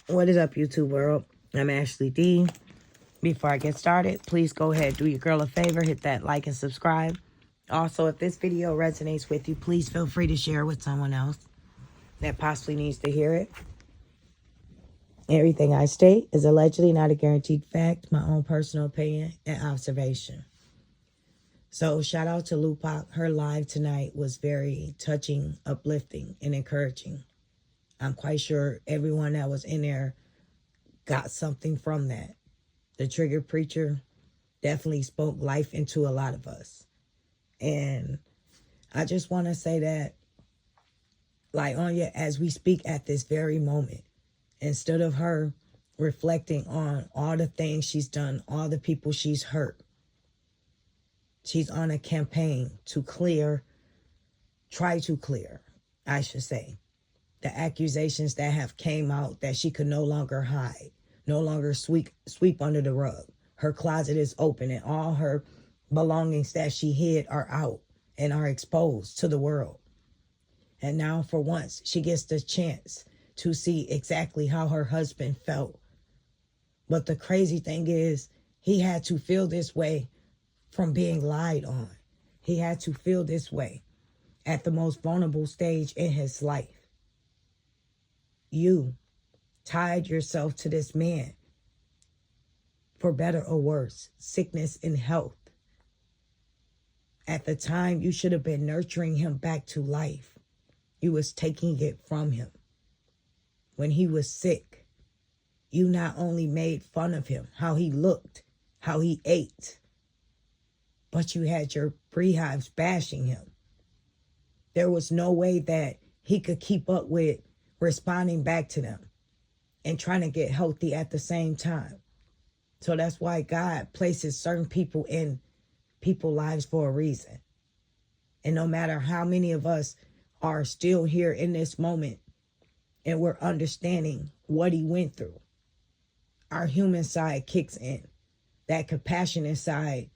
What is up, YouTube world? I'm Ashley D. Before I get started, please go ahead, do your girl a favor, hit that like and subscribe. Also, if this video resonates with you, please feel free to share with someone else that possibly needs to hear it. Everything I state is allegedly not a guaranteed fact, my own personal opinion and observation. So shout out to Lupac. Her live tonight was very touching, uplifting, and encouraging. I'm quite sure everyone that was in there got something from that. The Trigger Preacher definitely spoke life into a lot of us. And I just want to say that, like, Anya, as we speak at this very moment, instead of her reflecting on all the things she's done, all the people she's hurt, she's on a campaign to try to clear, I should say, the accusations that have came out that she could no longer hide, no longer sweep under the rug. Her closet is open and all her belongings that she hid are out and are exposed to the world. And now for once, she gets the chance to see exactly how her husband felt. But the crazy thing is, he had to feel this way from being lied on. He had to feel this way at the most vulnerable stage in his life. You tied yourself to this man for better or worse, sickness and health. At the time, you should have been nurturing him back to life. You was taking it from him. When he was sick, you not only made fun of him, how he looked, how he ate, but you had your beehives bashing him. There was no way that he could keep up with responding back to them and trying to get healthy at the same time. So that's why God places certain people in people's lives for a reason. And no matter how many of us are still here in this moment and we're understanding what he went through, our human side kicks in, that compassionate side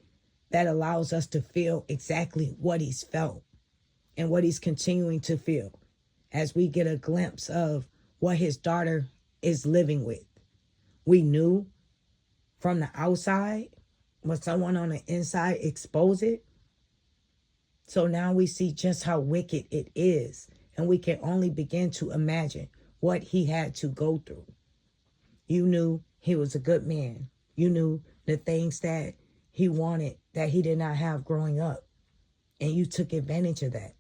that allows us to feel exactly what he's felt and what he's continuing to feel as we get a glimpse of what his daughter is living with. We knew from the outside, but someone on the inside exposed it. So now we see just how wicked it is, and we can only begin to imagine what he had to go through. You knew he was a good man. You knew the things that he wanted that he did not have growing up, and you took advantage of that.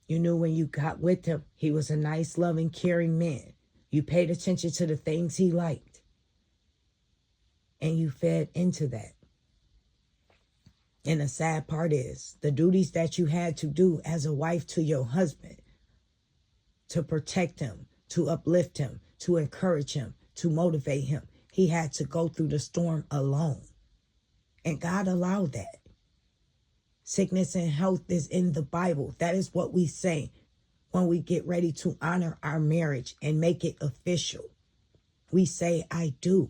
You knew when you got with him, he was a nice, loving, caring man. You paid attention to the things he liked, and you fed into that. And the sad part is, the duties that you had to do as a wife to your husband, to protect him, to uplift him, to encourage him, to motivate him, he had to go through the storm alone. And God allowed that. Sickness and health is in the Bible. That is what we say when we get ready to honor our marriage and make it official. We say, I do.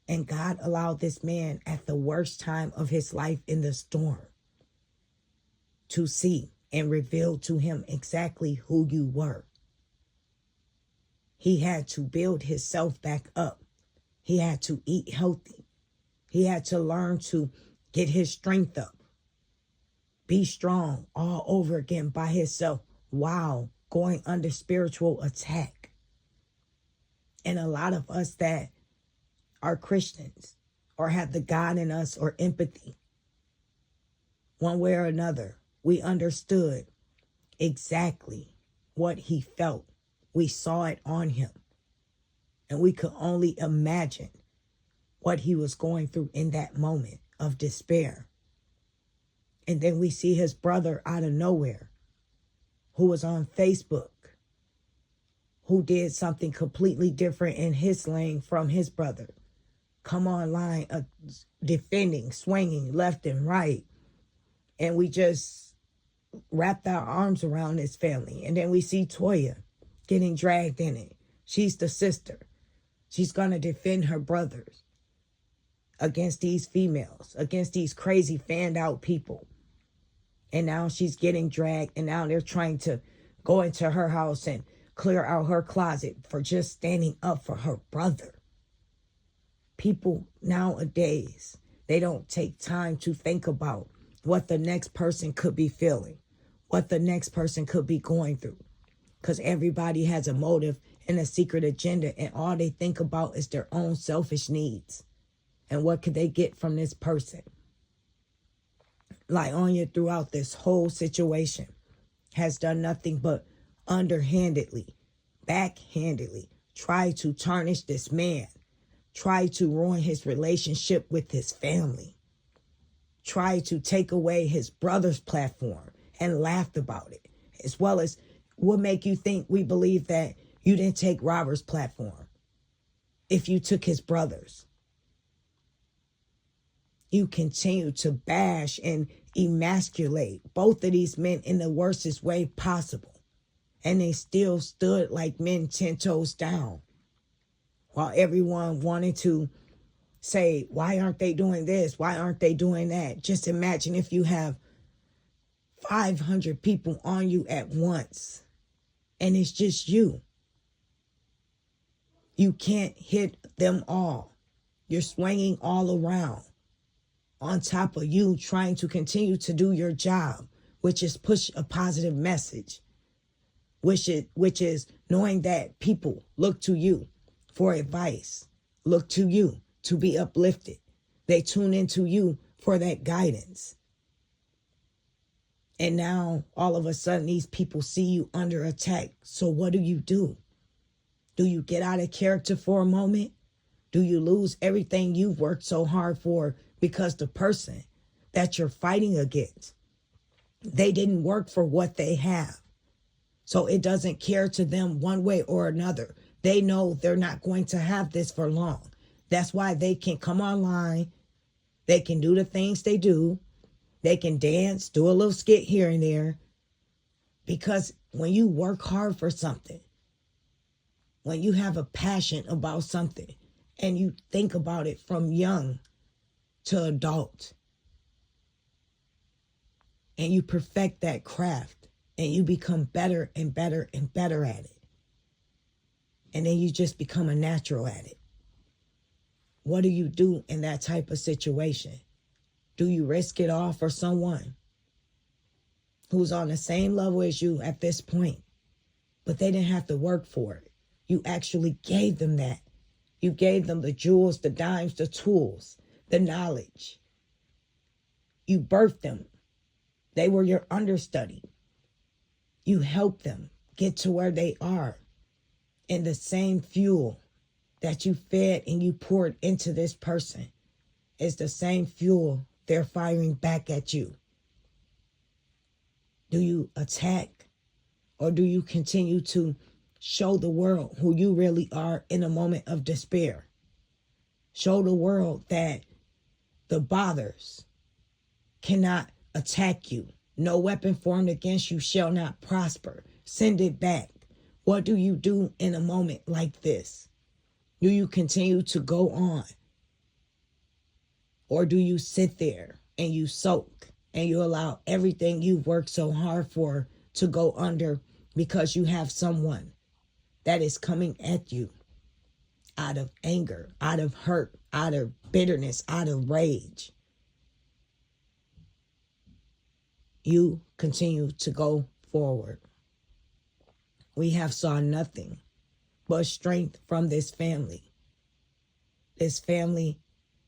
And God allowed this man at the worst time of his life in the storm to see and reveal to him exactly who you were. He had to build himself back up. He had to eat healthy. He had to learn to get his strength up. Be strong all over again by himself while going under spiritual attack. And a lot of us that are Christians or have the God in us or empathy, one way or another, we understood exactly what he felt. We saw it on him. And we could only imagine what he was going through in that moment of despair. And then we see his brother out of nowhere, who was on Facebook, who did something completely different in his lane from his brother. Come online, defending, swinging left and right. And we just wrapped our arms around his family. And then we see Toya getting dragged in it. She's the sister. She's going to defend her brothers against these females, against these crazy fanned out people. And now she's getting dragged, and now they're trying to go into her house and clear out her closet for just standing up for her brother. People nowadays, they don't take time to think about what the next person could be feeling, what the next person could be going through. Because everybody has a motive and a secret agenda, and all they think about is their own selfish needs. And what could they get from this person? Latonya, throughout this whole situation, has done nothing but underhandedly, backhandedly, try to tarnish this man, try to ruin his relationship with his family, try to take away his brother's platform and laughed about it, as well as what make you think we believe that you didn't take Robert's platform if you took his brother's. You continue to bash and emasculate both of these men in the worstest way possible. And they still stood like men 10 toes down. While everyone wanted to say, why aren't they doing this? Why aren't they doing that? Just imagine if you have 500 people on you at once and it's just you. You can't hit them all. You're swinging all around. On top of you trying to continue to do your job, which is push a positive message, which is knowing that people look to you for advice, look to you to be uplifted. They tune into you for that guidance. And now, all of a sudden, these people see you under attack. So what do? Do you get out of character for a moment? Do you lose everything you've worked so hard for because the person that you're fighting against, they didn't work for what they have? So it doesn't care to them one way or another. They know they're not going to have this for long. That's why they can come online. They can do the things they do. They can dance, do a little skit here and there. Because when you work hard for something, when you have a passion about something, and you think about it from young to adult, and you perfect that craft, and you become better and better and better at it, and then you just become a natural at it. What do you do in that type of situation? Do you risk it all for someone who's on the same level as you at this point, but they didn't have to work for it? You actually gave them that. You gave them the jewels, the dimes, the tools, the knowledge. You birthed them. They were your understudy. You helped them get to where they are. And the same fuel that you fed and you poured into this person is the same fuel they're firing back at you. Do you attack, or do you continue to show the world who you really are in a moment of despair? Show the world that the bothers cannot attack you. No weapon formed against you shall not prosper. Send it back. What do you do in a moment like this? Do you continue to go on? Or do you sit there and you soak and you allow everything you've worked so hard for to go under because you have someone that is coming at you out of anger, out of hurt, out of bitterness, out of rage? You continue to go forward. We have saw nothing but strength from this family. This family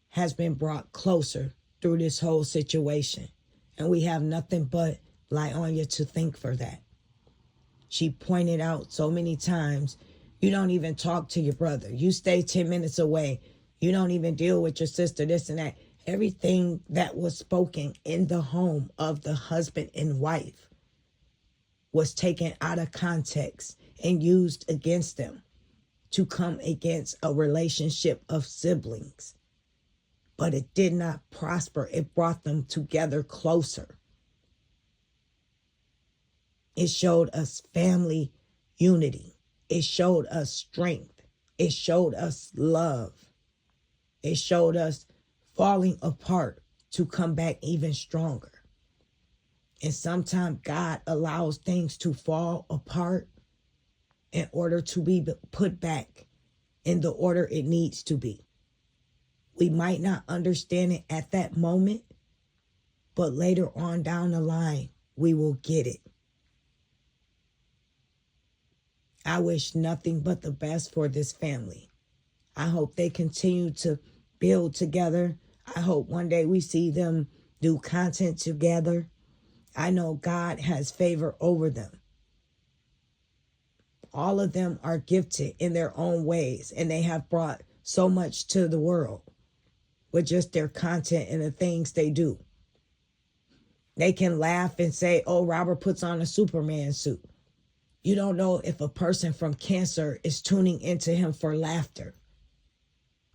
has been brought closer through this whole situation. And we have nothing but Latonya to thank for that. She pointed out so many times, you don't even talk to your brother. You stay 10 minutes away. You don't even deal with your sister, this and that. Everything that was spoken in the home of the husband and wife was taken out of context and used against them to come against a relationship of siblings. But it did not prosper. It brought them together closer. It showed us family unity. It showed us strength. It showed us love. It showed us falling apart to come back even stronger. And sometimes God allows things to fall apart in order to be put back in the order it needs to be. We might not understand it at that moment, but later on down the line, we will get it. I wish nothing but the best for this family. I hope they continue to build together. I hope one day we see them do content together. I know God has favor over them. All of them are gifted in their own ways, and they have brought so much to the world with just their content and the things they do. They can laugh and say, oh, Robert puts on a Superman suit. You don't know if a person from cancer is tuning into him for laughter,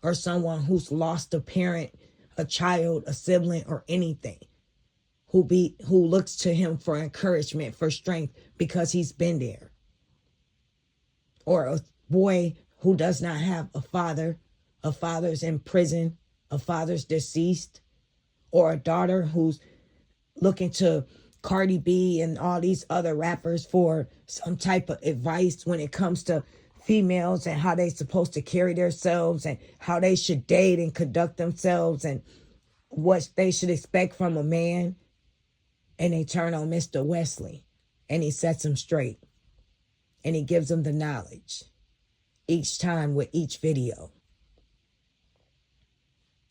or someone who's lost a parent, a child, a sibling, or anything, who looks to him for encouragement, for strength, because he's been there. Or a boy who does not have a father's in prison, a father's deceased, or a daughter who's looking to Cardi B and all these other rappers for some type of advice when it comes to females and how they supposed to carry themselves and how they should date and conduct themselves and what they should expect from a man. And they turn on Mr. Wesley and he sets them straight and he gives them the knowledge each time with each video.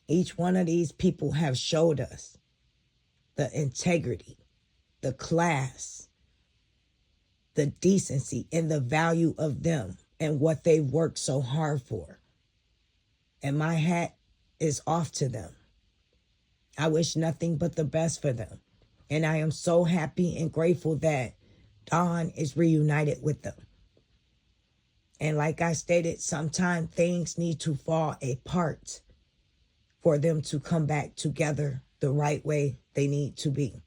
Each one of these people have showed us the integrity, the class, the decency, and the value of them and what they've worked so hard for. And my hat is off to them. I wish nothing but the best for them. And I am so happy and grateful that Dawn is reunited with them. And like I stated, sometimes things need to fall apart for them to come back together the right way they need to be.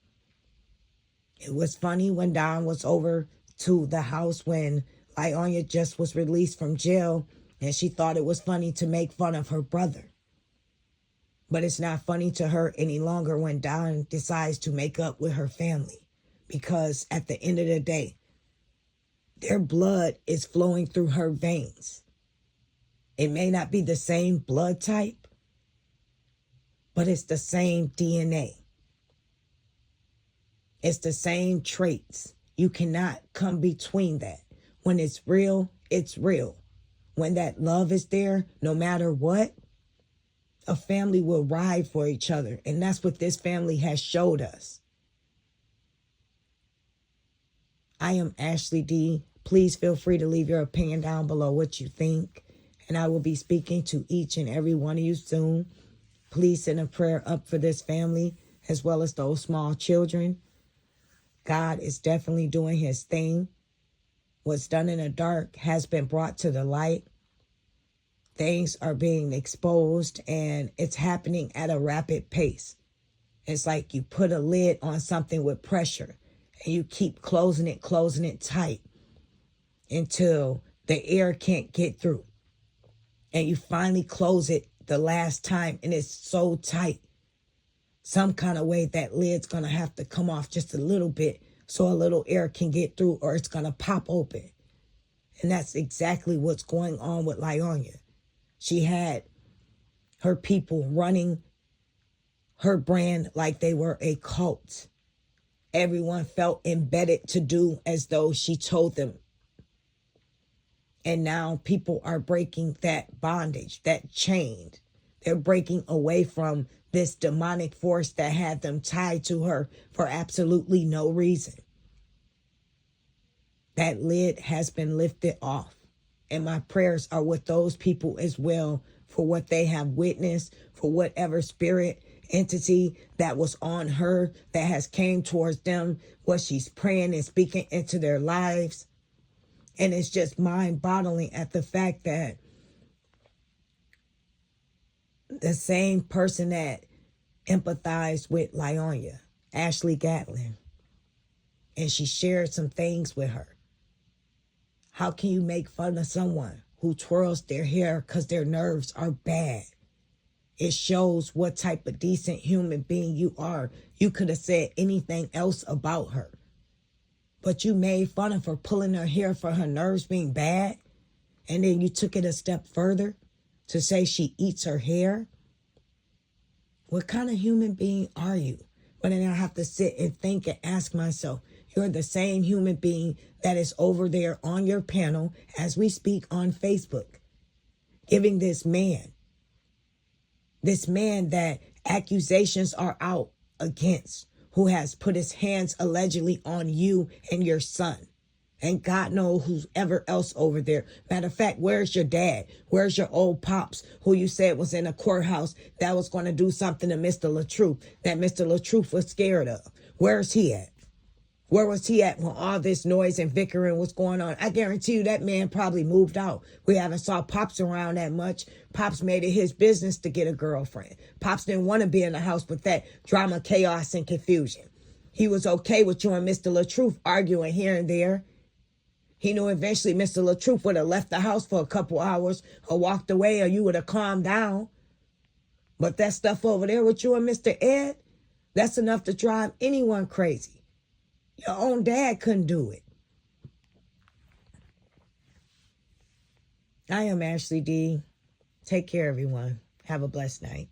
It was funny when Dawn was over to the house when Lyonya just was released from jail, and she thought it was funny to make fun of her brother. But it's not funny to her any longer when Dawn decides to make up with her family, because at the end of the day, their blood is flowing through her veins. It may not be the same blood type, but it's the same DNA. It's the same traits. You cannot come between that. When it's real, it's real. When that love is there, no matter what, a family will ride for each other. And that's what this family has showed us. I am Ashley D. Please feel free to leave your opinion down below what you think. And I will be speaking to each and every one of you soon. Please send a prayer up for this family, as well as those small children. God is definitely doing his thing. What's done in the dark has been brought to the light. Things are being exposed, and it's happening at a rapid pace. It's like you put a lid on something with pressure, and you keep closing it tight until the air can't get through. And you finally close it the last time, and it's so tight. Some kind of way that lid's going to have to come off just a little bit so a little air can get through, or it's going to pop open. And that's exactly what's going on with Lyonya. She had her people running her brand like they were a cult. Everyone felt embedded to do as though she told them. And now people are breaking that bondage, that chain. They're breaking away from this demonic force that had them tied to her for absolutely no reason. That lid has been lifted off. And my prayers are with those people as well, for what they have witnessed, for whatever spirit, entity that was on her, that has came towards them, what she's praying and speaking into their lives. And it's just mind-boggling at the fact that the same person that empathized with Lyonya, Ashley Gatlin, and she shared some things with her. How can you make fun of someone who twirls their hair because their nerves are bad? It shows what type of decent human being you are. You could have said anything else about her, But you made fun of her pulling her hair for her nerves being bad. And then you took it a step further to say she eats her hair. What kind of human being are you? But then I have to sit and think and ask myself, you're the same human being that is over there on your panel as we speak on Facebook, giving this man that accusations are out against, who has put his hands allegedly on you and your son. And God knows who's ever else over there. Matter of fact, where's your dad? Where's your old pops, who you said was in a courthouse that was going to do something to Mr. Latruth, that Mr. Latruth was scared of? Where's he at? Where was he at when all this noise and bickering was going on? I guarantee you that man probably moved out. We haven't saw Pops around that much. Pops made it his business to get a girlfriend. Pops didn't want to be in the house with that drama, chaos, and confusion. He was okay with you and Mr. Latruth arguing here and there. He knew eventually Mr. Latruth would have left the house for a couple hours or walked away, or you would have calmed down. But that stuff over there with you and Mr. Ed, that's enough to drive anyone crazy. Your own dad couldn't do it. I am Ashley D. Take care, everyone. Have a blessed night.